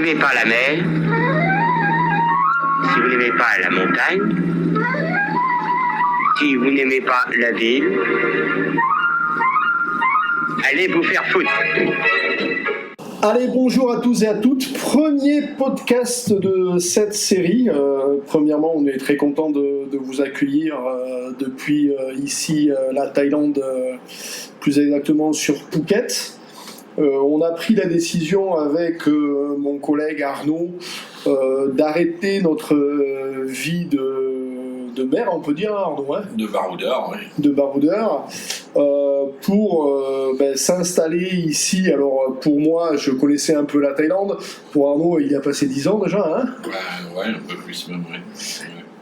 n'aimez pas la mer, si vous n'aimez pas la montagne, si vous n'aimez pas la ville, allez vous faire foutre. Allez, bonjour à tous et à toutes. Premier podcast de cette série. Premièrement, on est très content de vous accueillir depuis ici la Thaïlande, plus exactement sur Phuket. On a pris la décision avec mon collègue Arnaud d'arrêter notre vie de mer, on peut dire, Arnaud, hein, de baroudeur, oui. De baroudeur, pour s'installer ici. Alors pour moi, je connaissais un peu la Thaïlande. Pour Arnaud, il y a passé 10 ans déjà, hein. Ouais, un peu plus même, ouais.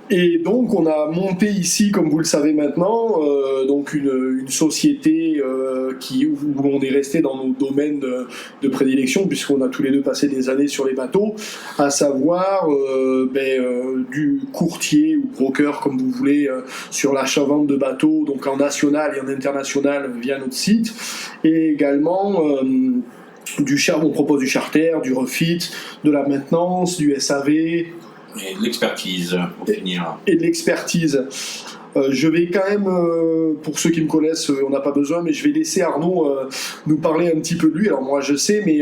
Et donc on a monté ici, comme vous le savez maintenant, donc une société où on est resté dans nos domaines de prédilection, puisqu'on a tous les deux passé des années sur les bateaux, à savoir du courtier ou broker, comme vous voulez, sur l'achat-vente de bateaux, donc en national et en international via notre site, et également on propose du charter, du refit, de la maintenance, du SAV. Et de l'expertise, pour finir. Et de l'expertise. Je vais quand même, pour ceux qui me connaissent, on n'a pas besoin, mais je vais laisser Arnaud nous parler un petit peu de lui. Alors moi je sais, mais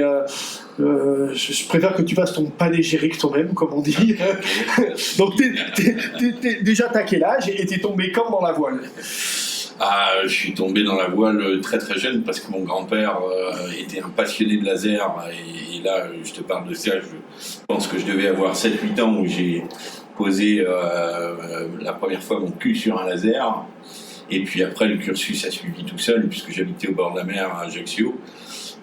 je préfère que tu fasses ton panégyrique toi-même, comme on dit. Donc déjà t'as quel âge et t'es tombé quand dans la voile? Je suis tombé dans la voile très très jeune parce que mon grand-père était un passionné de laser et là je te parle de ça, je pense que je devais avoir 7-8 ans où j'ai posé la première fois mon cul sur un laser, et puis après le cursus a suivi tout seul puisque j'habitais au bord de la mer à Ajaccio.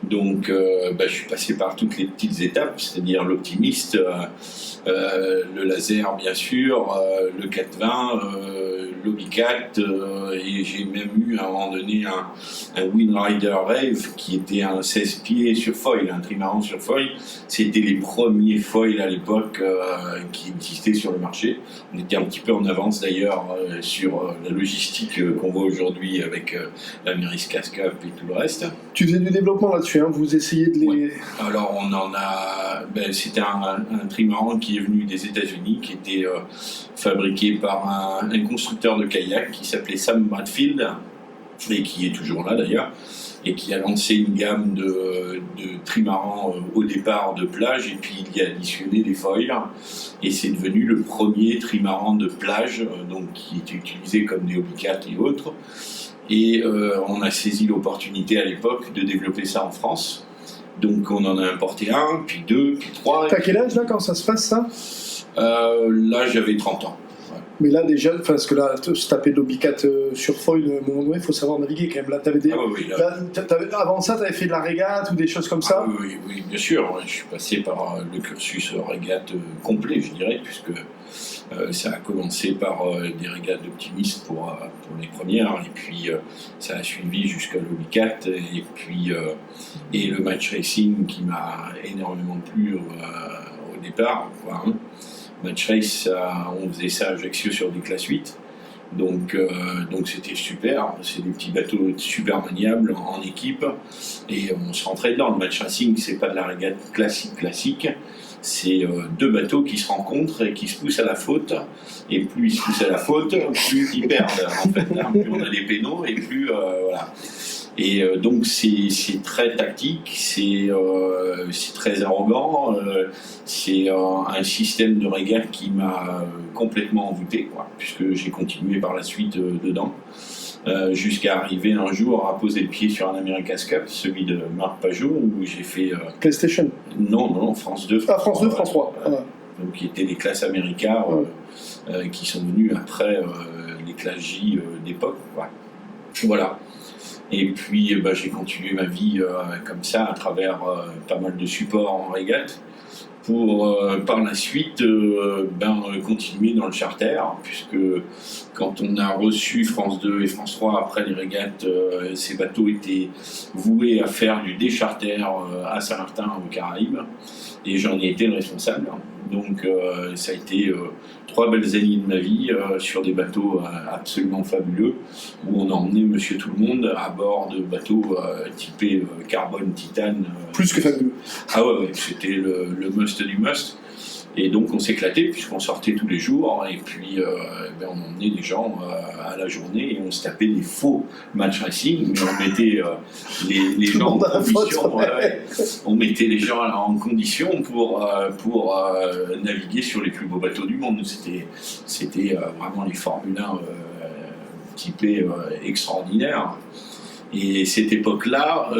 Donc je suis passé par toutes les petites étapes, c'est-à-dire l'optimiste, le laser bien sûr, le 420, l'Obi-4, et j'ai même eu à un moment donné un Windrider Rave qui était un 16 pieds sur foil, un trimaran sur foil. C'était les premiers foils à l'époque qui existaient sur le marché. On était un petit peu en avance d'ailleurs sur la logistique qu'on voit aujourd'hui avec l'Americe Cascap et tout le reste. Tu faisais du développement là-dessus, hein, vous essayez de les... Ouais. Alors on en a... c'était un trimaran qui est venu des États-Unis, qui était fabriqué par un constructeur de kayak qui s'appelait Sam Bradfield, et qui est toujours là d'ailleurs, et qui a lancé une gamme de trimarans au départ de plage, et puis il y a additionné des foils, et c'est devenu le premier trimaran de plage, donc qui était utilisé comme des Obi-4 et autres. Et on a saisi l'opportunité à l'époque de développer ça en France. Donc on en a importé un, puis deux, puis trois. T'as quel âge là quand ça se passe ça? Là j'avais 30 ans. Ouais. Mais là déjà, parce que là, se taper de l'Obi-4 sur foil, à un moment donné, il faut savoir naviguer quand même. Là, t'avais des... avant ça, t'avais fait de la régate ou des choses comme ça? Oui, bien sûr. Ouais. Je suis passé par le cursus régate complet, je dirais, puisque ça a commencé par des régates d'optimistes pour les premières, et puis ça a suivi jusqu'à l'Obi-4, et puis et le match racing qui m'a énormément plu au départ, quoi, hein. Match race, on faisait ça à Ajaccio sur des classes 8, donc c'était super. C'est des petits bateaux super maniables en équipe, et on se rentrait dedans. Le match racing, c'est pas de la régate classique. C'est deux bateaux qui se rencontrent et qui se poussent à la faute. Et plus ils se poussent à la faute, plus ils perdent. En fait, hein. Plus on a des pénaux et plus voilà. Et donc c'est très tactique, c'est très arrogant. C'est un système de régate qui m'a complètement envoûté, quoi, puisque j'ai continué par la suite dedans. Jusqu'à arriver un jour à poser le pied sur un America's Cup, celui de Marc Pajot, où j'ai fait... PlayStation? Non, France 2. France 2, France 3. Donc, qui étaient les classes America qui sont venues après les classes J d'époque. Ouais. Voilà. Et puis, j'ai continué ma vie comme ça, à travers pas mal de supports en régate, pour par la suite continuer dans le charter, puisque quand on a reçu France 2 et France 3 après les régates, ces bateaux étaient voués à faire du décharter à Saint-Martin aux Caraïbes, et j'en ai été le responsable. Donc ça a été 3 belles années de ma vie sur des bateaux absolument fabuleux, où on a emmené Monsieur Tout-le-Monde à bord de bateaux typés carbone, titane. Plus que fabuleux. Ah ouais, c'était le must must du must. Et donc on s'éclatait puisqu'on sortait tous les jours et puis on emmenait des gens à la journée et on se tapait des faux matchs racing, mais on mettait les gens en condition, on mettait les gens en condition pour naviguer sur les plus beaux bateaux du monde. C'était vraiment les Formule 1 typés extraordinaires. Et cette époque-là,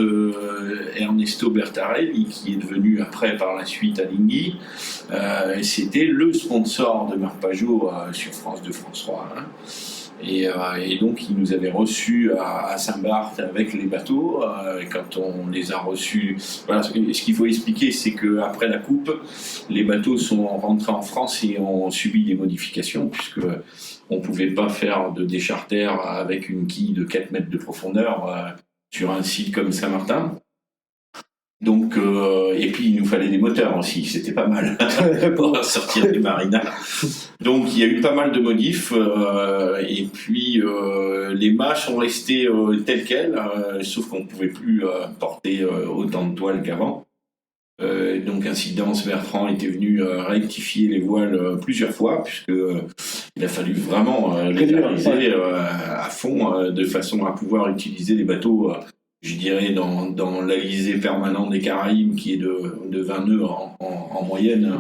Ernesto Bertarelli, qui est devenu après par la suite Alinghi, c'était le sponsor de Marc Pajot sur France 2, France 3. Hein. Et donc il nous avait reçus à Saint-Barth avec les bateaux. Quand on les a reçus, voilà, ce qu'il faut expliquer, c'est qu'après la coupe, les bateaux sont rentrés en France et ont subi des modifications, puisque on ne pouvait pas faire de décharter avec une quille de 4 mètres de profondeur sur un site comme Saint-Martin. Donc, et puis il nous fallait des moteurs aussi, c'était pas mal pour sortir des marinas. Donc il y a eu pas mal de modifs, et puis les mâts sont restés tels quels, sauf qu'on ne pouvait plus porter autant de toiles qu'avant. Donc Incidence Bertrand était venu rectifier les voiles plusieurs fois, puisque il a fallu vraiment les réaliser à fond, de façon à pouvoir utiliser les bateaux, je dirais, dans l'alizé permanent des Caraïbes, qui est de 20 nœuds en moyenne.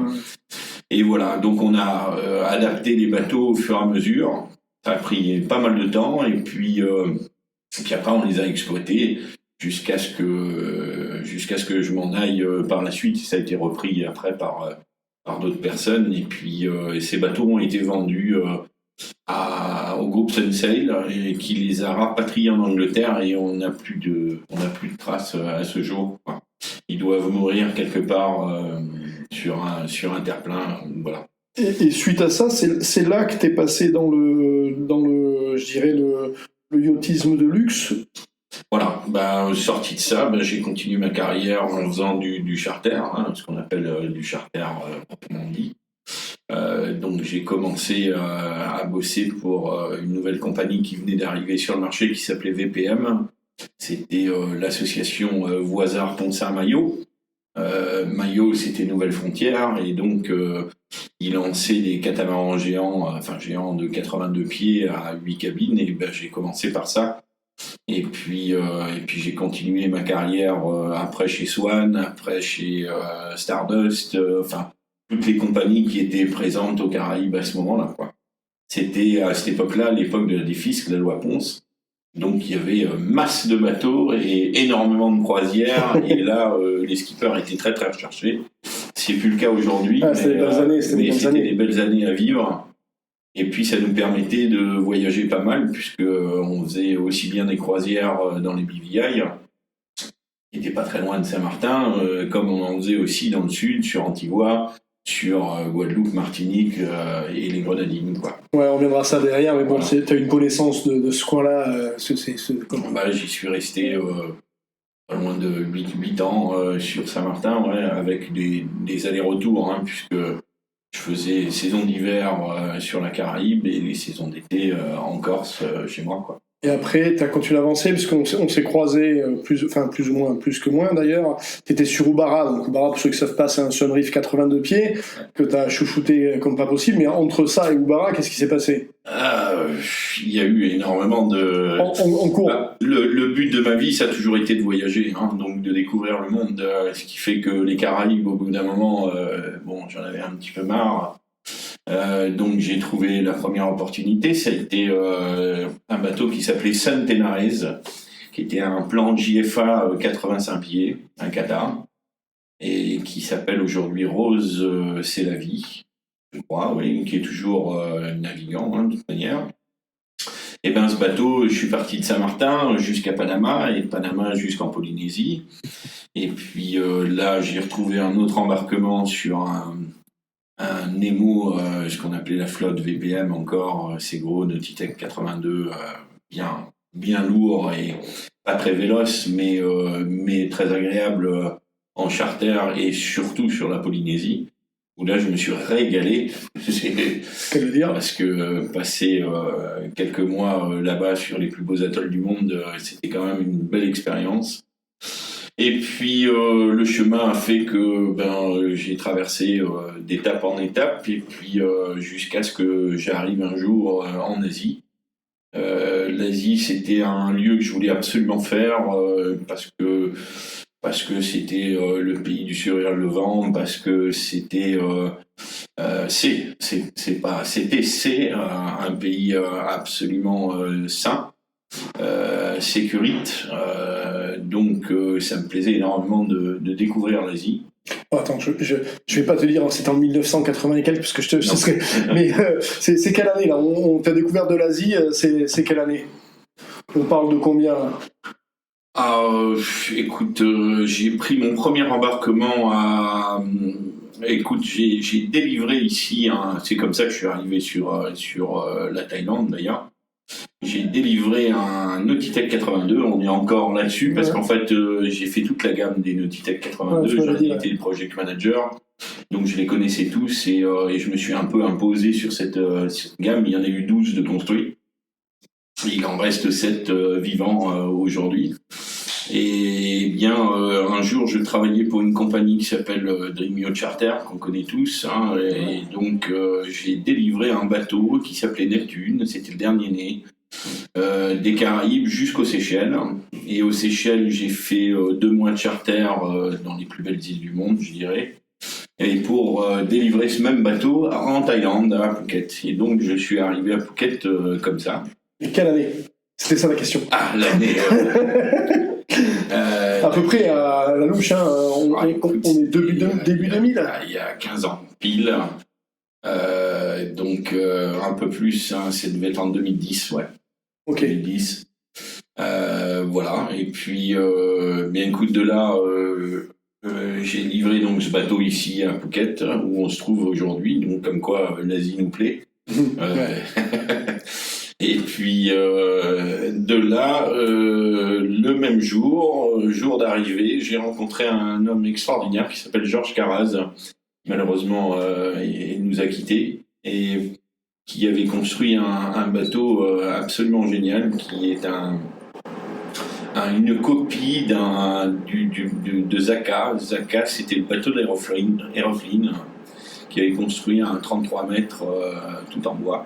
Et voilà, donc on a adapté les bateaux au fur et à mesure. Ça a pris pas mal de temps, et puis après on les a exploités jusqu'à ce que je m'en aille par la suite. Ça a été repris après par d'autres personnes, et puis ces bateaux ont été vendus au groupe Sunsail, et qui les a rapatriés en Angleterre, et on n'a plus de traces à ce jour. Ils doivent mourir quelque part sur un terre-plein, voilà. Et suite à ça, c'est là que tu es passé dans le je dirais le yachtisme de luxe. Voilà, sorti de ça, j'ai continué ma carrière en faisant du charter, ce qu'on appelle du charter proprement dit. Donc j'ai commencé à bosser pour une nouvelle compagnie qui venait d'arriver sur le marché, qui s'appelait VPM. C'était l'association Voisard-Pont-Saint-Maillot. Maillot, c'était Nouvelle Frontière, et donc il lançait des catamarans géants, géants de 82 pieds à 8 cabines, et j'ai commencé par ça. Et puis j'ai continué ma carrière après chez Swan, après chez Stardust, toutes les compagnies qui étaient présentes aux Caraïbes à ce moment-là, quoi. C'était à cette époque-là, l'époque de la défisque, la loi Ponce. Donc il y avait masse de bateaux et énormément de croisières. Et là, les skippers étaient très très recherchés. C'est plus le cas aujourd'hui, mais c'était des belles années à vivre. Et puis ça nous permettait de voyager pas mal, puisqu'on faisait aussi bien des croisières dans les BVI, qui n'étaient pas très loin de Saint-Martin, comme on en faisait aussi dans le sud, sur Antigua, sur Guadeloupe, Martinique et les Grenadines, quoi. Ouais, on reviendra à ça derrière, mais bon, voilà. Tu as une connaissance de ce coin-là. J'y suis resté pas loin de 8 ans sur Saint-Martin, avec des allers-retours, puisque je faisais saison d'hiver sur la Caraïbe et les saisons d'été en Corse chez moi, quoi. Et après, tu as continué à avancer, puisqu'on s'est croisés plus ou moins, plus que moins d'ailleurs. Tu étais sur Oubara. Donc Oubara, pour ceux qui ne savent pas, c'est un Sunreef 82 pieds que tu as chouchouté comme pas possible. Mais entre ça et Oubara, qu'est-ce qui s'est passé ? Il y a eu énormément de... En cours. Le but de ma vie, ça a toujours été de voyager, donc de découvrir le monde. Ce qui fait que les Caraïbes, au bout d'un moment, j'en avais un petit peu marre. Donc j'ai trouvé la première opportunité, ça a été un bateau qui s'appelait Sun Tenares, qui était un plan JFA 85 pieds, un Qatar, et qui s'appelle aujourd'hui Rose C'est la vie, je crois, qui est toujours navigant de toute manière. Et ce bateau, je suis parti de Saint-Martin jusqu'à Panama, et de Panama jusqu'en Polynésie. Et puis là, j'ai retrouvé un autre embarquement sur un Nemo, ce qu'on appelait la flotte VPM encore, ces gros Nautitech 82, bien lourd et pas très véloce, mais très agréable en charter, et surtout sur la Polynésie, où là je me suis régalé. Parce que passer quelques mois là-bas sur les plus beaux atolls du monde, c'était quand même une belle expérience. Et puis le chemin a fait que j'ai traversé d'étape en étape, et puis jusqu'à ce que j'arrive un jour en Asie. L'Asie, c'était un lieu que je voulais absolument faire parce que c'était le pays du sourire levant, parce que c'était c'est un pays absolument sain, sécurite, donc ça me plaisait énormément de découvrir l'Asie. Oh, attends, je vais pas te dire c'était en 1980 et quelques, parce que ce serait... Mais c'est quelle année là? On t'a découvert de l'Asie, c'est quelle année? On parle de combien là? Écoute, j'ai pris mon premier embarquement à... Écoute, j'ai délivré ici, c'est comme ça que je suis arrivé sur la Thaïlande d'ailleurs. J'ai délivré un Nautitech 82, on est encore là-dessus, parce qu'en fait, j'ai fait toute la gamme des Nautitech 82, j'en été le project manager, donc je les connaissais tous, et je me suis un peu imposé sur cette gamme. Il y en a eu 12 de construits, il en reste 7 vivants aujourd'hui. Et bien, un jour, je travaillais pour une compagnie qui s'appelle Dream Yacht Charter, qu'on connaît tous, et donc j'ai délivré un bateau qui s'appelait Neptune, c'était le dernier né, des Caraïbes jusqu'aux Seychelles. Et aux Seychelles, j'ai fait 2 mois de charter dans les plus belles îles du monde, je dirais, et pour délivrer ce même bateau en Thaïlande, à Phuket. Et donc, je suis arrivé à Phuket comme ça. Et quelle année? C'était ça la question. Ah, l'année... à peu près à la louche, hein, on est début 2000. Il y a 15 ans, pile. Donc un peu plus, ça devait être en 2010, ouais. Ok. 2010. Voilà, et puis, bien écoute, de là, j'ai livré donc ce bateau ici à Phuket, où on se trouve aujourd'hui, donc comme quoi l'Asie nous plaît. Et puis de là, le même jour d'arrivée, j'ai rencontré un homme extraordinaire qui s'appelle Georges Caraz. Malheureusement, il nous a quittés, et qui avait construit un bateau absolument génial, qui est une copie de Zaka. Zaka, c'était le bateau d'Aeroflot, qui avait construit un 33 mètres tout en bois.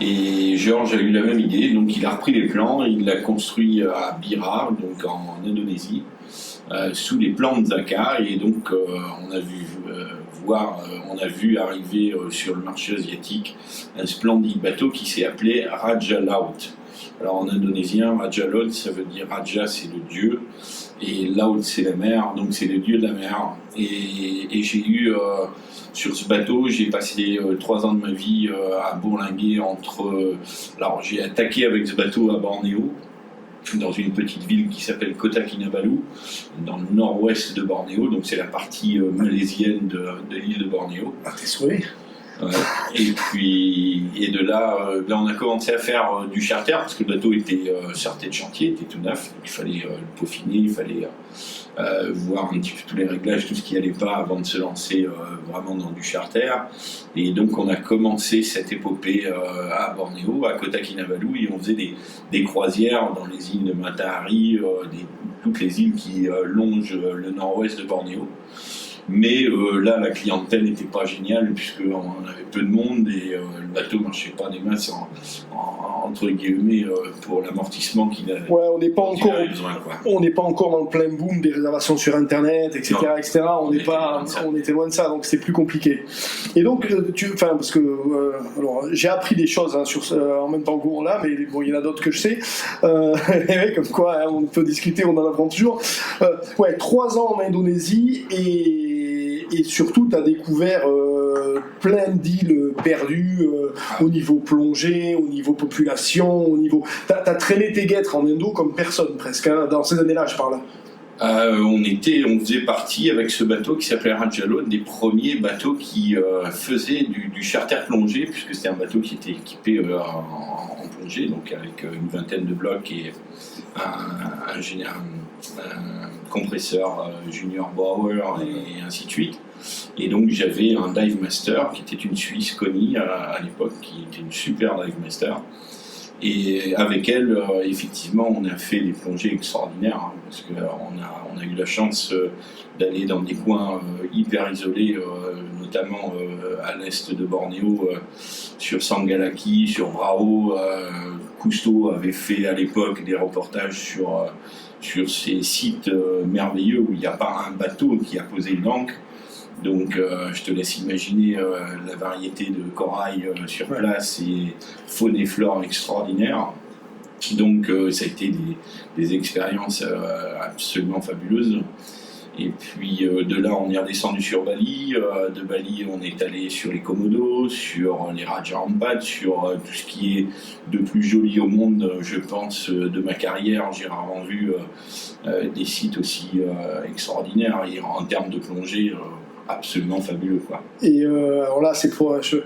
Et Georges a eu la même idée, donc il a repris les plans, il l'a construit à Bira, donc en Indonésie, sous les plans de Zaka, et donc on a vu arriver sur le marché asiatique un splendide bateau qui s'est appelé Raja Laut. Alors en indonésien, Raja Laut, ça veut dire Raja, c'est le dieu, et Laut, c'est la mer, donc c'est le dieu de la mer. Et j'ai eu, sur ce bateau, j'ai passé 3 ans de ma vie à bourlinguer alors j'ai attaqué avec ce bateau à Bornéo, dans une petite ville qui s'appelle Kota Kinabalu, dans le nord-ouest de Bornéo, donc c'est la partie malaisienne de l'île de Bornéo. Ah, t'es souhaité. Et de là, on a commencé à faire du charter, parce que le bateau était sorti de chantier, était tout neuf, donc il fallait le peaufiner, il fallait voir un petit peu tous les réglages, tout ce qui n'allait pas avant de se lancer vraiment dans du charter. Et donc on a commencé cette épopée à Bornéo, à Kota Kinabalu, et on faisait des croisières dans les îles de Matahari, toutes les îles qui longent le nord-ouest de Bornéo. Mais là, la clientèle n'était pas géniale, puisqu'on avait peu de monde, et le bateau ne marchait pas des masses entre guillemets pour l'amortissement qu'il avait. Ouais, on n'est pas encore dans le plein boom des réservations sur Internet, etc. etc. On était loin de ça, donc c'était plus compliqué. Et donc, parce que alors, j'ai appris des choses en même temps que vous là, mais bon, il y en a d'autres que je sais. Comme quoi, on peut discuter, on en apprend toujours. 3 ans en Indonésie, et surtout, tu as découvert plein d'îles perdues au niveau plongée, au niveau population, T'as traîné tes guêtres en Indo comme personne, presque, hein, dans ces années-là, je parle. On faisait partie, avec ce bateau qui s'appelait Raja Laut, des premiers bateaux qui faisaient du charter plongé, puisque c'était un bateau qui était équipé en plongée, donc avec une vingtaine de blocs et un compresseur Junior Bauer et ainsi de suite. Et donc j'avais un dive master qui était une Suisse Connie à l'époque, qui était une super dive master. Et avec elle, effectivement, on a fait des plongées extraordinaires, hein, parce qu'on a eu la chance d'aller dans des coins hyper isolés, notamment à l'est de Bornéo, sur Sangalaki, sur Brao. Cousteau avait fait à l'époque des reportages sur ces sites merveilleux où il n'y a pas un bateau qui a posé une ancre. Donc je te laisse imaginer la variété de corail sur place et faune et flore extraordinaires. Donc ça a été des expériences absolument fabuleuses. Et puis de là, on est redescendu sur Bali. De Bali, on est allé sur les Komodos, sur les Raja Ampat, sur tout ce qui est de plus joli au monde, je pense, de ma carrière. J'ai rarement vu des sites aussi extraordinaires. Et en termes de plongée, absolument fabuleux, quoi. Et alors là, c'est pour, je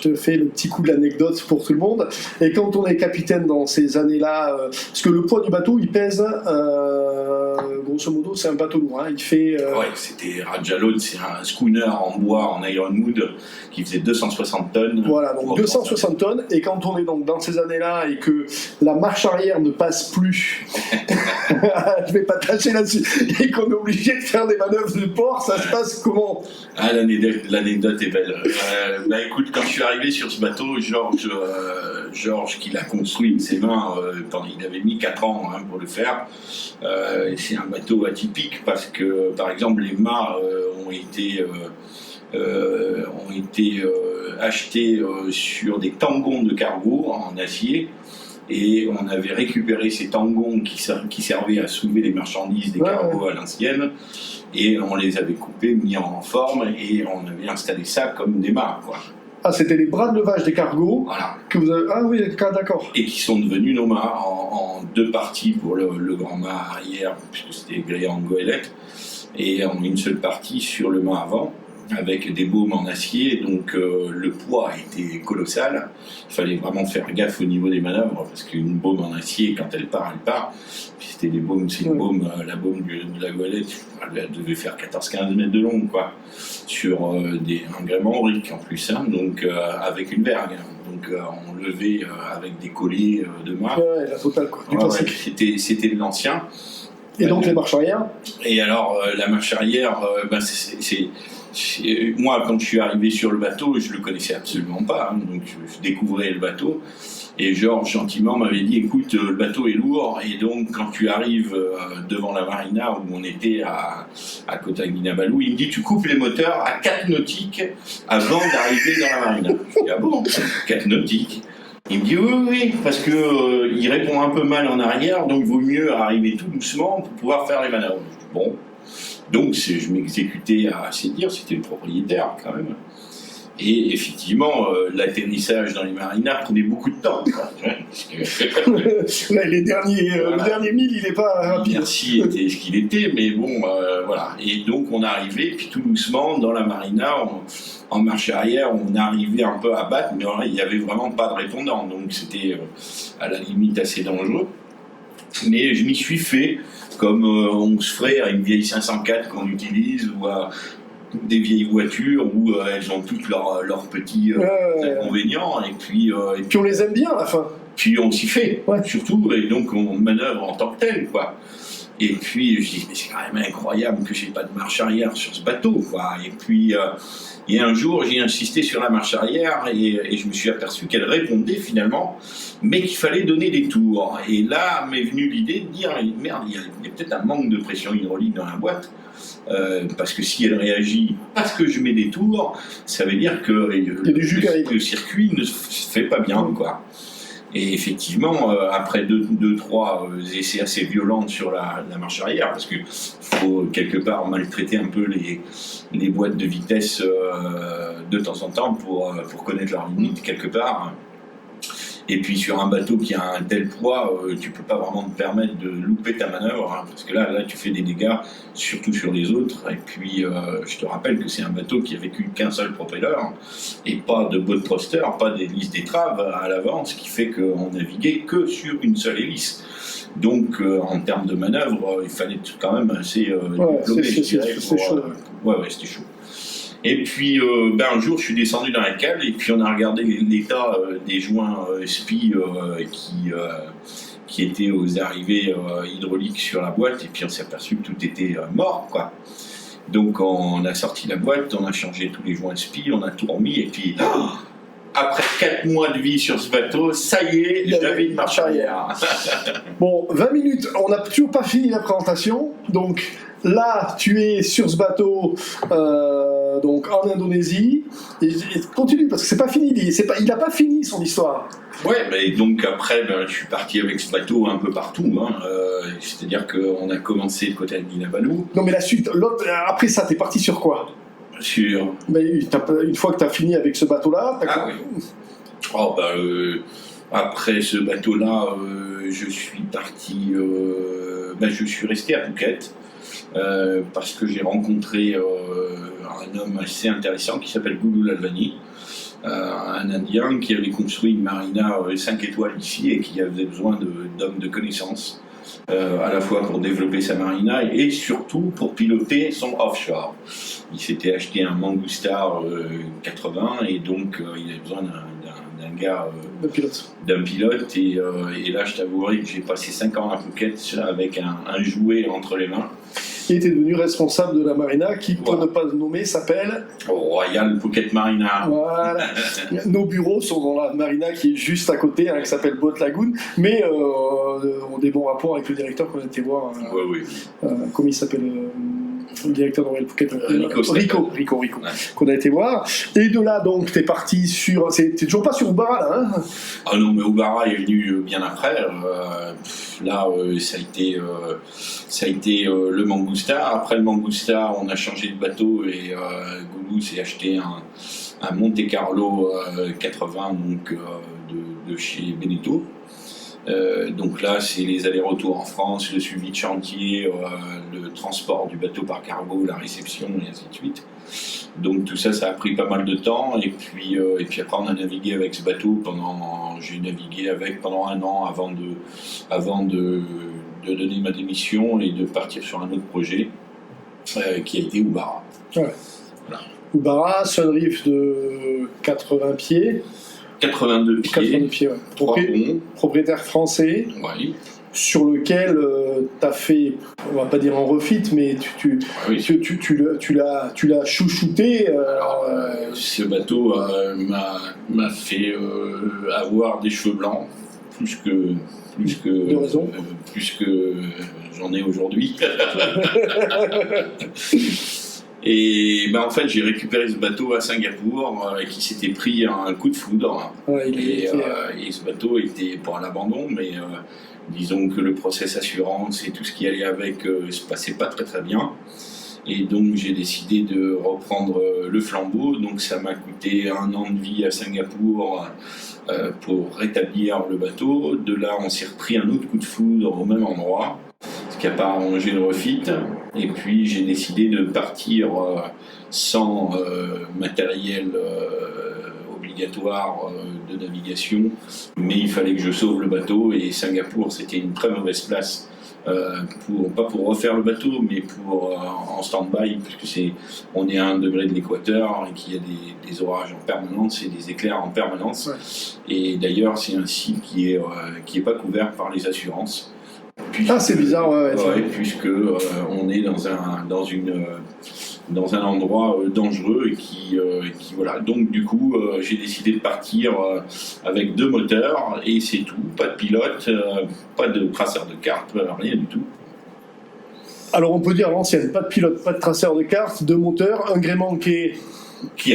te fais le petit coup de l'anecdote pour tout le monde. Et quand on est capitaine dans ces années-là, parce que le poids du bateau, il pèse, grosso modo, c'est un bateau lourd. Hein, il fait. Ouais, c'était Rajalod, c'est un schooner en bois en ironwood qui faisait 260 tonnes. Voilà, donc 260 tonnes. Et quand on est donc dans ces années-là et que la marche arrière ne passe plus, je vais pas tâcher là-dessus, et qu'on est obligé de faire des manœuvres de port, ça se passe comment? Ah, l'anecdote est belle. Écoute, quand je suis arrivé sur ce bateau, Georges qui l'a construit de ses mains, il avait mis 4 ans pour le faire. C'est un bateau atypique parce que, par exemple, les mâts ont été achetés sur des tangons de cargo en acier. Et on avait récupéré ces tangons qui servaient à soulever les marchandises des cargos à l'ancienne, et on les avait coupés, mis en forme, et on avait installé ça comme des mâts, quoi. Ah, c'était les bras de levage des cargos. Voilà. Que vous avez... Ah oui, d'accord. Et qui sont devenus nos mâts en 2 parties pour le grand mât arrière, puisque c'était grillé en goélette, et en une seule partie sur le mât avant, avec des baumes en acier, donc le poids était colossal. Il fallait vraiment faire gaffe au niveau des manœuvres, parce qu'une baume en acier, quand elle part, elle part. Puis c'était des baumes, c'est une baume, la baume de la goélette, elle devait faire 14-15 mètres de long, quoi, sur un gréement aurique en plus, hein, donc avec une vergue. Donc on levait avec des colliers de mât. Ouais, la totale, quoi. C'était de l'ancien. Et donc les marches arrière. Et alors la marche arrière, moi, quand je suis arrivé sur le bateau, je le connaissais absolument pas, hein, donc je découvrais le bateau. Et Georges gentiment m'avait dit, écoute, le bateau est lourd, et donc quand tu arrives devant la marina où on était à Kota Kinabalu, il me dit, tu coupes les moteurs à 4 nautiques avant d'arriver dans la marina. Je dis, ah bon, 4 nautiques? Il me dit oui, parce que il répond un peu mal en arrière, donc il vaut mieux arriver tout doucement pour pouvoir faire les manœuvres. Bon. Donc je m'exécutais à assez dire, c'était le propriétaire quand même. Et effectivement, l'atterrissage dans les marinas prenait beaucoup de temps. Les derniers 1000, il n'est pas rapide. Merci était ce qu'il était, mais bon, voilà. Et donc on arrivait, puis tout doucement, dans la marina, en marche arrière, on arrivait un peu à battre, mais il n'y avait vraiment pas de répondant. Donc c'était à la limite assez dangereux. Mais je m'y suis fait, comme on se ferait à une vieille 504 qu'on utilise, ou à des vieilles voitures où elles ont toutes leurs petits inconvénients, et puis on les aime bien à la fin. Puis on s'y fait, surtout, et donc on manœuvre en tant que tel, quoi. Et puis je dis, mais c'est quand même incroyable que j'ai pas de marche arrière sur ce bateau, quoi. Et puis et un jour j'ai insisté sur la marche arrière, et je me suis aperçu qu'elle répondait finalement, mais qu'il fallait donner des tours. Et là m'est venue l'idée de dire, merde, il y a peut-être un manque de pression hydraulique dans la boîte. Parce que si elle réagit parce que je mets des tours, ça veut dire que le circuit ne se fait pas bien, quoi. Et effectivement, après 2-3 essais assez violents sur la marche arrière, parce qu'il faut quelque part maltraiter un peu les boîtes de vitesse de temps en temps pour connaître leurs limites quelque part. Et puis sur un bateau qui a un tel poids, tu peux pas vraiment te permettre de louper ta manœuvre, hein, parce que là tu fais des dégâts, surtout sur les autres. Et puis je te rappelle que c'est un bateau qui a vécu qu'un seul propelleur, et pas de boat thruster, pas d'hélice d'étrave à l'avant, ce qui fait qu'on naviguait que sur une seule hélice. Donc en termes de manœuvre, il fallait quand même assez diplômé, je dirais. C'était chaud. Ouais, c'était chaud. Et puis un jour, je suis descendu dans la cale et puis on a regardé l'état des joints SPI qui étaient aux arrivées hydrauliques sur la boîte, et puis on s'est aperçu que tout était mort, quoi. Donc on a sorti la boîte, on a changé tous les joints SPI, on a tout remis, et puis après 4 mois de vie sur ce bateau, ça y est, j'avais une marche arrière. Bon, 20 minutes, on n'a toujours pas fini la présentation, donc là tu es sur ce bateau donc en Indonésie, et continue parce que c'est pas fini, il n'a pas fini son histoire. Ouais, mais donc après, je suis parti avec ce bateau un peu partout. C'est-à-dire qu'on a commencé le côté de Kinabalu. Non, mais la suite, après ça, t'es parti sur quoi? Sur. Mais une fois que t'as fini avec ce bateau-là, oui. Après ce bateau-là, je suis parti. Je suis resté à Phuket parce que j'ai rencontré un homme assez intéressant qui s'appelle Gulu Lalvani. Un Indien qui avait construit une marina 5 étoiles ici et qui avait besoin d'hommes de connaissances, à la fois pour développer sa marina et surtout pour piloter son offshore. Il s'était acheté un Mangustar 80 et donc il avait besoin d'un gars, d'un pilote. Et là, je t'avouerai que j'ai passé 5 ans à Phuket avec un jouet entre les mains. Il était devenu responsable de la marina qui, pour ne pas le nommer, s'appelle Royal Phuket Marina. Voilà. Nos bureaux sont dans la marina qui est juste à côté, qui s'appelle Boat Lagoon, mais on a des bons rapports avec le directeur qu'on a été voir. Comment il s'appelle le directeur de Royal Phuket, Rico, ouais. Qu'on a été voir. Et de là, donc, t'es parti sur. T'es toujours pas sur Ubara, là, hein? Ah non, mais Ubara est venu bien après. Là, ça a été le Mangustar. Après le Mangustar, on a changé de bateau et Gulu s'est acheté un Monte Carlo 80 donc, de chez Beneteau. Donc là, c'est les allers-retours en France, le suivi de chantier, le transport du bateau par cargo, la réception et ainsi de suite. Donc tout ça, ça a pris pas mal de temps. Et puis après, on a navigué avec ce bateau j'ai navigué avec pendant 1 an avant de donner ma démission et de partir sur un autre projet qui a été Ubara. Ouais. Voilà. Ubara, Sunreef de 80 pieds. 82 pieds, ouais. 3 ponts. Propriétaire français, oui. Sur lequel tu as fait, on va pas dire un refit, mais tu l'as chouchouté. Ce bateau m'a fait avoir des cheveux blancs, plus que j'en ai aujourd'hui. Et en fait, j'ai récupéré ce bateau à Singapour qui s'était pris un coup de foudre. Ouais, et ce bateau était pas à l'abandon, mais disons que le process assurance et tout ce qui allait avec se passait pas très très bien. Et donc j'ai décidé de reprendre le flambeau. Donc ça m'a coûté 1 an de vie à Singapour pour rétablir le bateau. De là, on s'est repris un autre coup de foudre au même endroit, ce qui n'a pas arrangé le refit. Et puis j'ai décidé de partir sans matériel obligatoire de navigation, mais il fallait que je sauve le bateau, et Singapour c'était une très mauvaise place. Pas pour refaire le bateau, mais pour en stand-by, puisque on est à 1 degré de l'équateur et qu'il y a des orages en permanence et des éclairs en permanence. Ouais. Et d'ailleurs, c'est un site qui est pas couvert par les assurances. C'est bizarre, ouais. Puisque on est dans un endroit dangereux et qui voilà. Donc du coup, j'ai décidé de partir avec 2 moteurs et c'est tout. Pas de pilote, pas de traceur de cartes, rien du tout. Alors on peut dire à l'ancienne, pas de pilote, pas de traceur de cartes, 2 moteurs, un gréement qui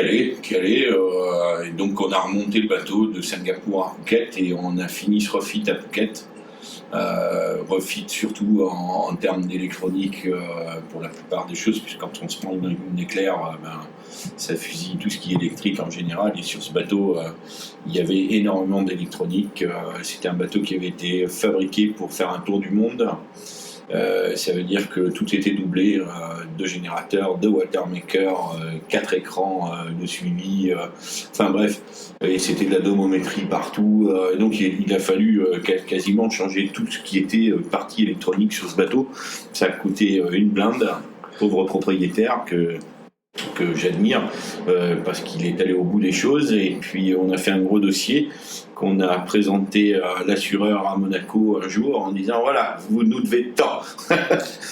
allait. Et donc on a remonté le bateau de Singapour à Phuket et on a fini ce refit à Phuket. Refit surtout en termes d'électronique pour la plupart des choses, puisque quand on se prend une éclair, ça fusille tout ce qui est électrique en général. Et sur ce bateau, il y avait énormément d'électronique. C'était un bateau qui avait été fabriqué pour faire un tour du monde. Ça veut dire que tout était doublé, 2 générateurs, 2 watermakers, 4 écrans de suivi, enfin bref, et c'était de la domométrie partout, donc il a fallu quasiment changer tout ce qui était partie électronique sur ce bateau. Ça a coûté une blinde, pauvre propriétaire, que j'admire, parce qu'il est allé au bout des choses, et puis on a fait un gros dossier qu'on a présenté à l'assureur à Monaco un jour en disant voilà, vous nous devez tant.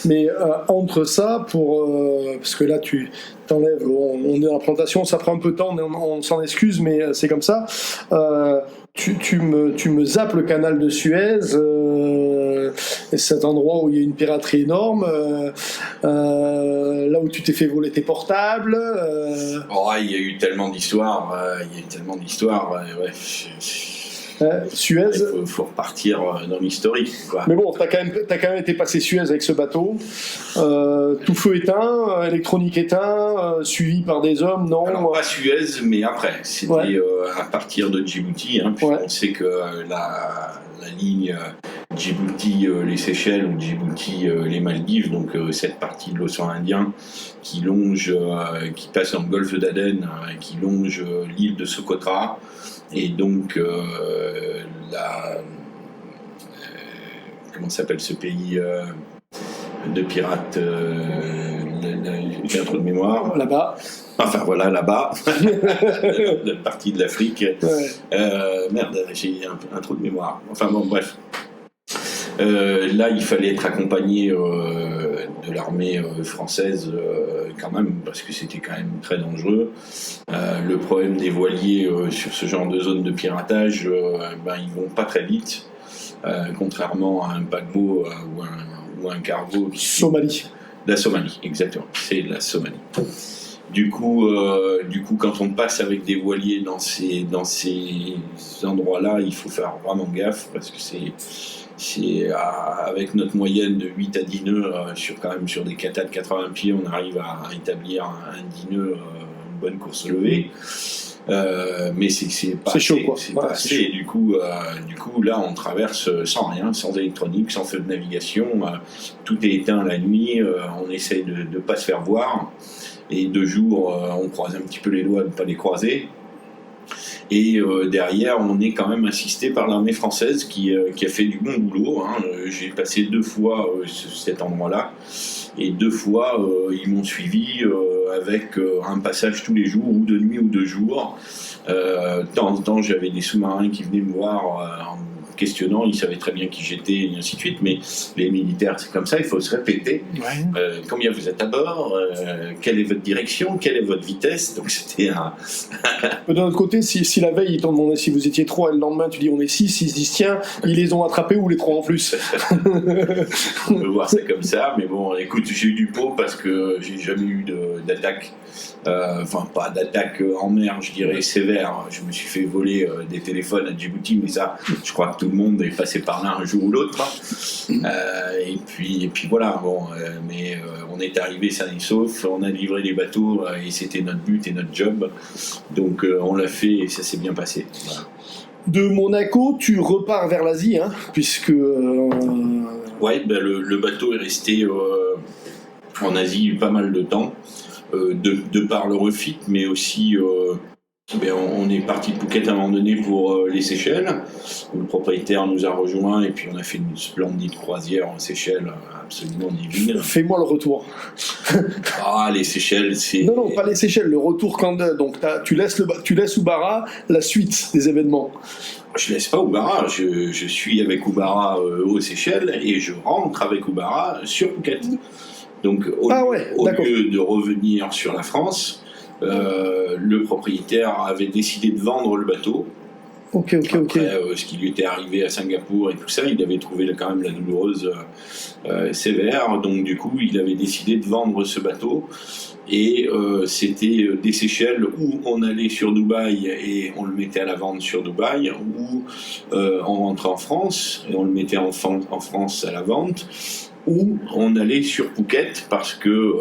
Mais entre ça, parce que là tu t'enlèves, on est dans la présentation, ça prend un peu de temps, on s'en excuse, mais c'est comme ça. Tu me zappes le canal de Suez, et cet endroit où il y a une piraterie énorme, là où tu t'es fait voler tes portables. Oh, il y a eu tellement d'histoires, ouais. Suez. Il faut repartir dans l'historique, quoi. Mais bon, t'as quand même été passé Suez avec ce bateau. Tout feu éteint, électronique éteint, suivi par des hommes, non? Alors, pas Suez, mais après. C'était à partir de Djibouti, puisqu'on sait que la ligne Djibouti les Seychelles ou Djibouti les Maldives, donc cette partie de l'océan Indien qui longe, qui passe dans le golfe d'Aden, qui longe l'île de Socotra. Et donc, comment s'appelle ce pays de pirates, j'ai un trou de mémoire. Là-bas. Enfin voilà, là-bas, la partie de l'Afrique. Merde, j'ai un trou de mémoire. Enfin bon, bref. Là, il fallait être accompagné de l'armée française quand même, parce que c'était quand même très dangereux. Le problème des voiliers sur ce genre de zone de piratage, ils vont pas très vite, contrairement à un paquebot ou un cargo. Somalie. La Somalie, exactement. C'est la Somalie. Du coup, quand on passe avec des voiliers dans ces endroits-là, il faut faire vraiment gaffe, parce que c'est avec notre moyenne de 8 à 10 nœuds sur des catas de 80 pieds, on arrive à établir un 10 nœuds, une bonne course levée. Mais c'est pas chaud, assez, quoi. c'est pas assez. Et du coup, là, on traverse sans rien, sans électronique, sans feu de navigation. Tout est éteint la nuit. On essaye de ne pas se faire voir. Et de jour, on croise un petit peu les doigts de ne pas les croiser. Et derrière, on est quand même assisté par l'armée française qui a fait du bon boulot. J'ai passé 2 fois cet endroit-là. Et 2 fois, ils m'ont suivi avec un passage tous les jours, ou de nuit ou de jour. De temps en temps, j'avais des sous-marins qui venaient me voir en me questionnant, ils savaient très bien qui j'étais, et ainsi de suite. Mais les militaires, c'est comme ça, il faut se répéter. Combien vous êtes à bord, quelle est votre direction, quelle est votre vitesse. Donc c'était un... D'un autre côté, si la veille, ils t'ont demandé si vous étiez 3, et le lendemain, tu dis on est 6, ils se disent tiens, ils les ont attrapés ou les 3 en plus. On peut voir ça comme ça, mais bon, écoute, j'ai eu du pot parce que j'ai jamais eu d'attaque. Enfin, pas d'attaque en mer, je dirais sévère. Je me suis fait voler des téléphones à Djibouti, mais ça, je crois que tout le monde est passé par là un jour ou l'autre. Et puis voilà, bon, mais on est arrivé sain et sauf, on a livré les bateaux et c'était notre but et notre job. Donc on l'a fait et ça s'est bien passé. Voilà. De Monaco, tu repars vers l'Asie, puisque... Ouais, le bateau est resté en Asie pas mal de temps. De par le refit, mais aussi on est parti de Phuket à un moment donné pour les Seychelles, où le propriétaire nous a rejoints et puis on a fait une splendide croisière en Seychelles, absolument divine. Fais-moi le retour. Les Seychelles, c'est... Non, pas les Seychelles, le retour donc tu laisses Oubara, la suite des événements. Je laisse pas Oubara, je suis avec Oubara aux Seychelles et je rentre avec Oubara sur Phuket. Donc, au lieu de revenir sur la France, le propriétaire avait décidé de vendre le bateau. Après, ce qui lui était arrivé à Singapour et tout ça, il avait trouvé quand même la douloureuse sévère. Donc, du coup, il avait décidé de vendre ce bateau. Et c'était des Seychelles où on allait sur Dubaï et on le mettait à la vente sur Dubaï, où on rentrait en France et on le mettait en France à la vente, où on allait sur Phuket parce que,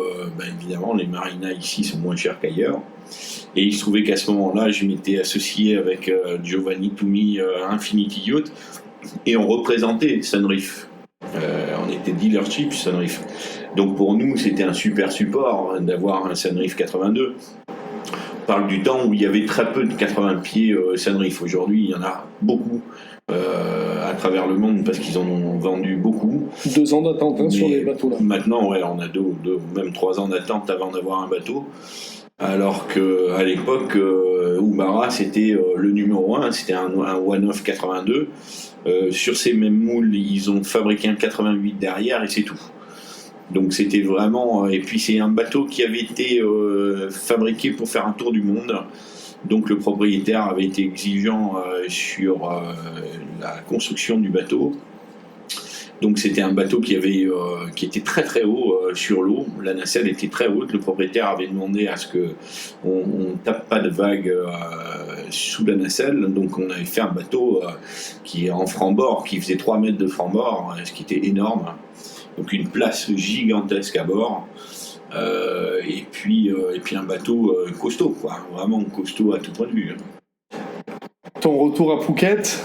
évidemment, les marinas ici sont moins chers qu'ailleurs. Et il se trouvait qu'à ce moment-là, je m'étais associé avec Giovanni Toumi, Infinity Yacht, et on représentait Sunreef. On était dealership Sunreef. Donc pour nous, c'était un super support d'avoir un Sunreef 82. On parle du temps où il y avait très peu de 80 pieds Sunreef. Aujourd'hui, il y en a beaucoup. À travers le monde parce qu'ils en ont vendu beaucoup. 2 ans d'attente sur les bateaux là. Maintenant, on a 2 même 3 ans d'attente avant d'avoir un bateau. Alors qu'à l'époque, Oumara, c'était le numéro 1, c'était un One-Off 82. Sur ces mêmes moules, ils ont fabriqué un 88 derrière et c'est tout. Donc c'était vraiment... et puis c'est un bateau qui avait été fabriqué pour faire un tour du monde. Donc le propriétaire avait été exigeant sur la construction du bateau. Donc c'était un bateau qui était très très haut sur l'eau. La nacelle était très haute. Le propriétaire avait demandé à ce que on tape pas de vagues sous la nacelle. Donc on avait fait un bateau qui est en franc-bord, qui faisait 3 mètres de franc-bord, ce qui était énorme. Donc une place gigantesque à bord. Et puis un bateau costaud, quoi. Vraiment costaud à tout point de vue. Ton retour à Phuket.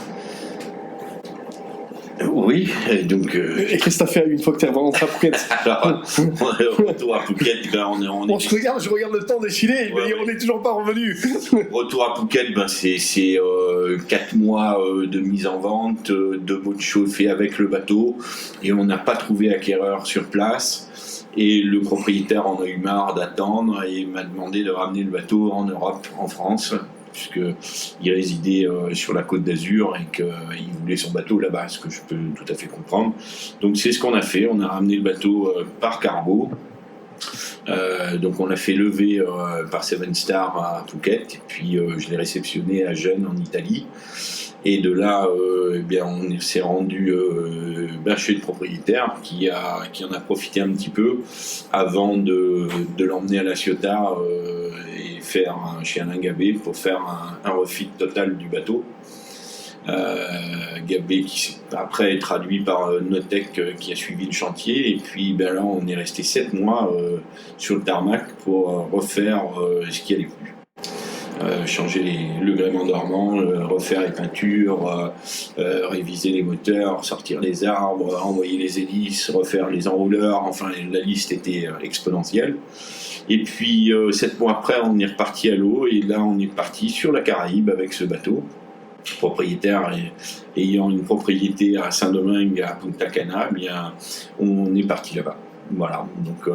Oui, et donc... Et qu'est-ce que t'as fait une fois que t'es rentré à Phuket? Alors, retour à Phuket, on est... Je regarde le temps défiler, mais on n'est toujours pas revenu. Retour à Phuket, c'est 4 mois de mise en vente, 2 mots de chauffée avec le bateau, et on n'a pas trouvé acquéreur sur place. Et le propriétaire en a eu marre d'attendre et m'a demandé de ramener le bateau en Europe, en France, puisqu'il résidait sur la Côte d'Azur et qu'il voulait son bateau là-bas, ce que je peux tout à fait comprendre. Donc c'est ce qu'on a fait, on a ramené le bateau par cargo. Donc on l'a fait lever par Seven Star à Phuket, et puis je l'ai réceptionné à Gênes en Italie. Et de là, on s'est rendu chez le propriétaire qui en a profité un petit peu avant de l'emmener à La Ciotat et faire chez Alain Gabé pour faire un refit total du bateau. Gabé qui s'est après traduit par Notec qui a suivi le chantier, et puis là on est resté 7 mois sur le tarmac pour refaire ce qui allait plus. Changer le gréement dormant, refaire les peintures, réviser les moteurs, sortir les arbres, envoyer les hélices, refaire les enrouleurs, enfin la liste était exponentielle. Et puis 7 mois après on est reparti à l'eau, et là on est parti sur la Caraïbe avec ce bateau, propriétaire ayant une propriété à Saint-Domingue, à Punta Cana, on est parti là-bas. Voilà, donc...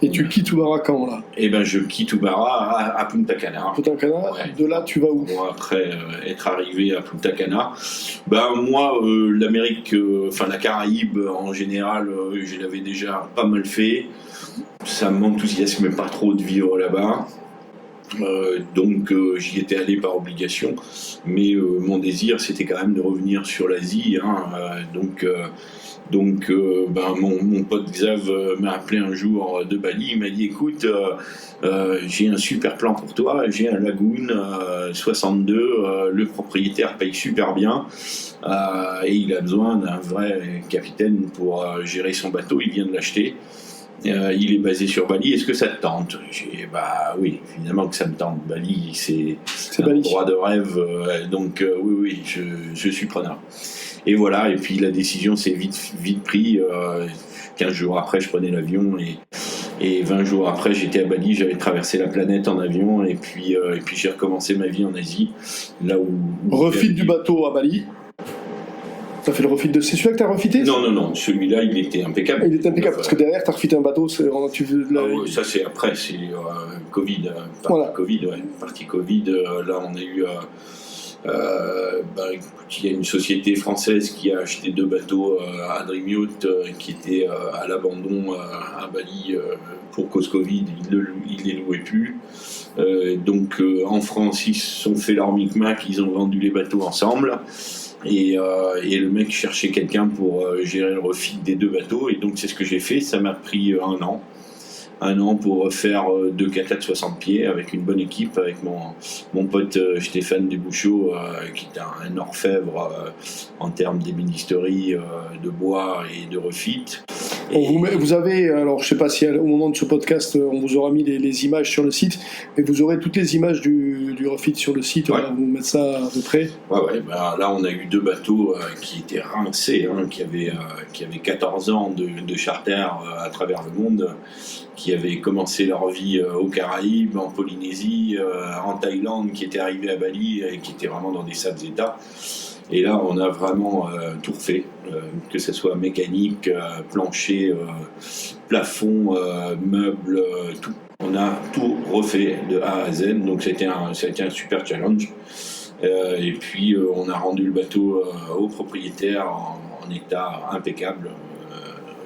Et tu quittes Oumara quand, là? Eh ben, je quitte Oumara à Punta Cana. Punta Cana, ouais. De là, tu vas où? Bon, après être arrivé à Punta Cana, moi, l'Amérique, la Caraïbe en général, je l'avais déjà pas mal fait. Ça m'enthousiasmait pas trop de vivre là-bas. Donc j'y étais allé par obligation, mais mon désir c'était quand même de revenir sur l'Asie, Donc mon pote Xav m'a appelé un jour de Bali, il m'a dit écoute, j'ai un super plan pour toi, j'ai un Lagoon 62, le propriétaire paye super bien et il a besoin d'un vrai capitaine pour gérer son bateau, il vient de l'acheter. Il est basé sur Bali, est-ce que ça te tente? J'ai dit, oui, évidemment que ça me tente. Bali, c'est un endroit de rêve, donc oui, je suis preneur. Et voilà, et puis la décision s'est vite prise. 15 jours après, je prenais l'avion, et 20 jours après, j'étais à Bali, j'avais traversé la planète en avion, et puis j'ai recommencé ma vie en Asie, là où refit du bateau à Bali. T'as fait le refit de... C'est celui-là que t'as refité? Non, celui-là, il était impeccable. Il était impeccable, parce que derrière, t'as refité un bateau, ça c'est après, c'est Covid. Voilà. Covid, ouais. Partie Covid, là, on a eu... il y a une société française qui a acheté 2 bateaux à Dream Yacht qui étaient à l'abandon à Bali pour cause Covid, ils les louaient plus. Donc en France, ils se sont fait leur micmac, ils ont vendu les bateaux ensemble. Et le mec cherchait quelqu'un pour gérer le refit des 2 bateaux, et donc c'est ce que j'ai fait. Ça m'a pris un an pour faire 2 catas de 60 pieds avec une bonne équipe, avec mon pote Stéphane Desbouchaux qui est un orfèvre en termes d'ébénisterie, de bois et de refit. Vous avez, alors je sais pas si au moment de ce podcast on vous aura mis les images sur le site, mais vous aurez toutes les images du refit sur le site, ouais. On va vous mettre ça à peu près. Ouais, là on a eu 2 bateaux qui étaient rincés, qui avaient 14 ans de charter à travers le monde, qui avaient commencé leur vie aux Caraïbes, en Polynésie, en Thaïlande, qui étaient arrivés à Bali et qui étaient vraiment dans des sales états. Et là, on a vraiment tout refait, que ce soit mécanique, plancher, plafond, meubles, tout. On a tout refait de A à Z, donc ça a été un super challenge. Et puis on a rendu le bateau au propriétaire en état impeccable.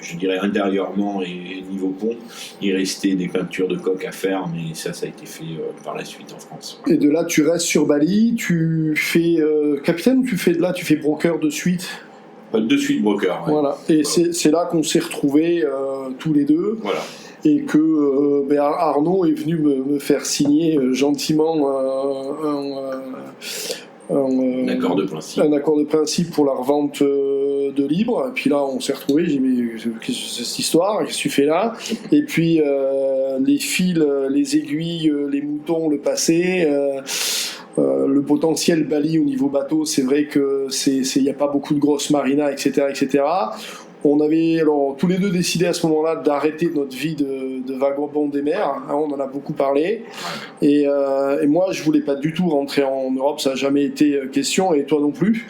Je dirais intérieurement et niveau pont, il restait des peintures de coque à faire, mais ça a été fait par la suite en France. Et de là, tu restes sur Bali, tu fais capitaine ou tu fais broker de suite? De suite broker. Ouais. Voilà. Et c'est là qu'on s'est retrouvés tous les deux. Voilà. Et que Arnaud est venu me faire signer gentiment un accord de principe. Un accord de principe pour la revente de Libre. Et puis là, on s'est retrouvés. J'ai dit, mais qu'est-ce que c'est cette histoire? Qu'est-ce que tu fais là? Et puis, les fils, les aiguilles, les moutons, le passé. Le potentiel Bali au niveau bateau, c'est vrai que il n'y a pas beaucoup de grosses marinas, etc., etc. On avait alors tous les deux décidé à ce moment-là d'arrêter notre vie de vagabond des mers. Hein, on en a beaucoup parlé. Et moi, je voulais pas du tout rentrer en Europe. Ça n'a jamais été question. Et toi non plus.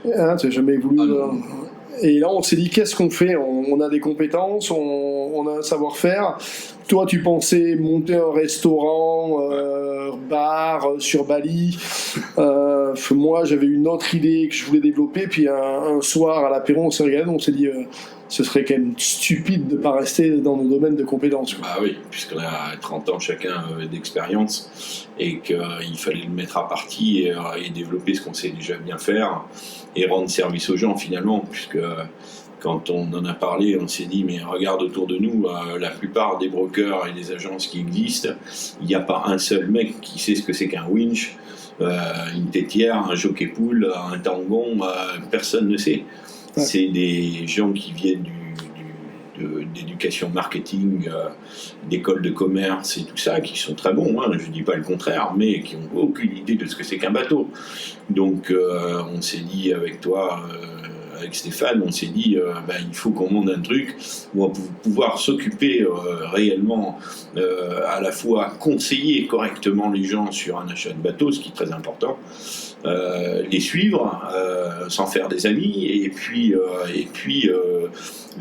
Hein, tu n'as jamais voulu. Et là, on s'est dit, qu'est-ce qu'on fait? On a des compétences, on a un savoir-faire. Toi, tu pensais monter un restaurant, bar sur Bali. Moi, j'avais une autre idée que je voulais développer. Puis un soir, à l'apéro, on s'est regardé, on s'est dit, ce serait quand même stupide de ne pas rester dans nos domaines de compétences. Ah oui, puisqu'on a 30 ans chacun d'expérience et qu'il fallait le mettre à partie et développer ce qu'on sait déjà bien faire et rendre service aux gens finalement, puisque quand on en a parlé, on s'est dit, mais regarde autour de nous, la plupart des brokers et des agences qui existent, il n'y a pas un seul mec qui sait ce que c'est qu'un winch, une tétière, un jockey pool, un tangon, personne ne sait. Ouais. C'est des gens qui viennent d'éducation marketing, d'école de commerce et tout ça, qui sont très bons, hein, je ne dis pas le contraire, mais qui n'ont aucune idée de ce que c'est qu'un bateau. Donc on s'est dit avec toi, avec Stéphane, on s'est dit il faut qu'on monte un truc où on va pouvoir s'occuper réellement, à la fois conseiller correctement les gens sur un achat de bateau, ce qui est très important, les suivre sans faire des amis, et puis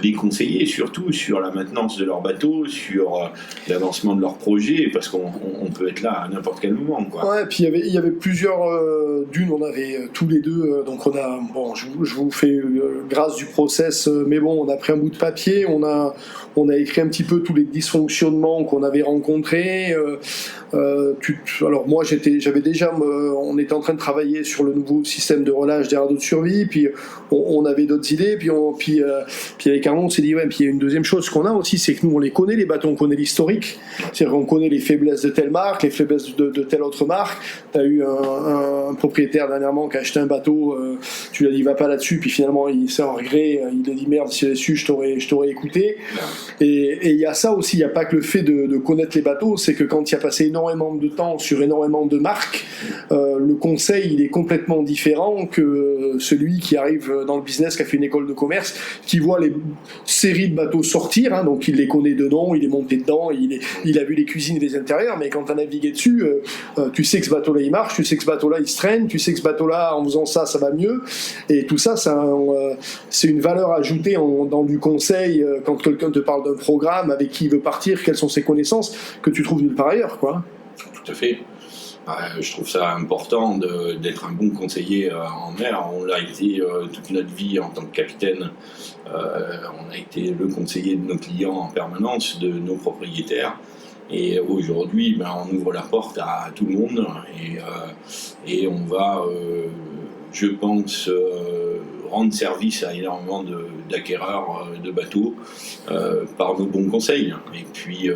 les conseiller surtout sur la maintenance de leur bateau, sur l'avancement de leur projet, parce qu'on peut être là à n'importe quel moment, quoi. Ouais, puis il y avait plusieurs dunes, on avait tous les deux, donc on a, bon, je vous fais grâce du process, mais bon, on a pris un bout de papier, on a écrit un petit peu tous les dysfonctionnements qu'on avait rencontrés. Alors moi, j'avais déjà, on était en train de travailler sur le nouveau système de relâche des radeaux de survie, puis on avait d'autres idées, puis avec Arnaud, on s'est dit, ouais, puis il y a une deuxième chose qu'on a aussi, c'est que nous, on les connaît, les bateaux, on connaît l'historique, c'est-à-dire qu'on connaît les faiblesses de telle marque, les faiblesses de telle autre marque. Tu as eu un propriétaire dernièrement qui a acheté un bateau, tu lui as dit, va pas là-dessus, puis finalement, c'est un regret, il a dit, merde, si j'avais su, je t'aurais écouté. Et il y a ça aussi, il n'y a pas que le fait de connaître les bateaux, c'est que quand il y a passé énormément de temps sur énormément de marques, le conseil, il est complètement différent que celui qui arrive dans le business, qui a fait une école de commerce, qui voit les séries de bateaux sortir, hein, donc il les connaît de nom, il est monté dedans, il a vu les cuisines et les intérieurs, mais quand tu as navigué dessus, tu sais que ce bateau-là il marche, tu sais que ce bateau-là il se traîne, tu sais que ce bateau-là en faisant ça va mieux, et tout ça, c'est une valeur ajoutée dans du conseil, quand quelqu'un te parle d'un programme, avec qui il veut partir, quelles sont ses connaissances, que tu trouves nulle part ailleurs, quoi. Tout à fait. Je trouve ça important d'être un bon conseiller en mer. On l'a été toute notre vie en tant que capitaine. On a été le conseiller de nos clients en permanence, de nos propriétaires. Et aujourd'hui, on ouvre la porte à tout le monde et on va, je pense, rendre service à énormément d'acquéreurs de bateaux par nos bons conseils, et puis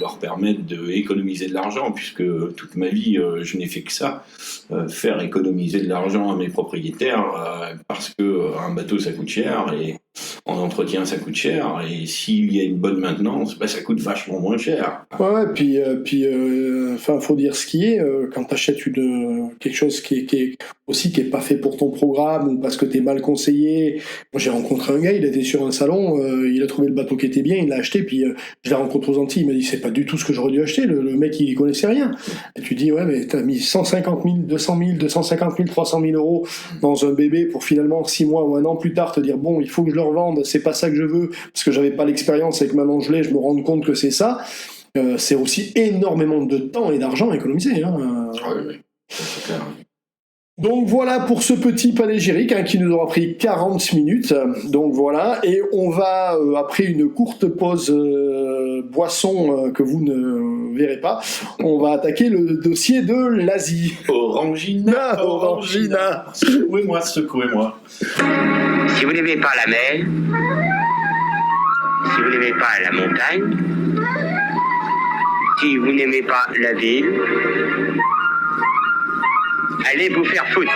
leur permettre d'économiser de l'argent, puisque toute ma vie je n'ai fait que ça, faire économiser de l'argent à mes propriétaires, parce que un bateau ça coûte cher, et en entretien ça coûte cher, et s'il y a une bonne maintenance, ça coûte vachement moins cher. Ouais, puis faut dire ce qui est, quand tu achètes quelque chose qui est pas fait pour ton programme, ou parce que t'es mal conseillé. Moi j'ai rencontré un gars, il était sur un salon, il a trouvé le bateau qui était bien, il l'a acheté, puis je l'ai rencontré aux Antilles, il m'a dit c'est pas du tout ce que j'aurais dû acheter, le mec il connaissait rien. Et tu dis ouais, mais t'as mis 150 000, 200 000, 250 000, 300 000 euros dans un bébé pour finalement 6 mois ou un an plus tard te dire bon, il faut que je le revende, c'est pas ça que je veux, parce que j'avais pas l'expérience avec Maman Gelée, je me rends compte que c'est ça. c'est aussi énormément de temps et d'argent économisé. Hein. Oui, c'est clair. Donc voilà pour ce petit panégyrique hein, qui nous aura pris 40 minutes. Donc voilà, et on va, après une courte pause boisson que vous ne verrez pas, on va attaquer le dossier de l'Asie. Orangina, Orangina. Secouez-moi, secouez-moi. Si vous n'aimez pas la mer, si vous n'aimez pas la montagne, si vous n'aimez pas la ville, allez vous faire foutre.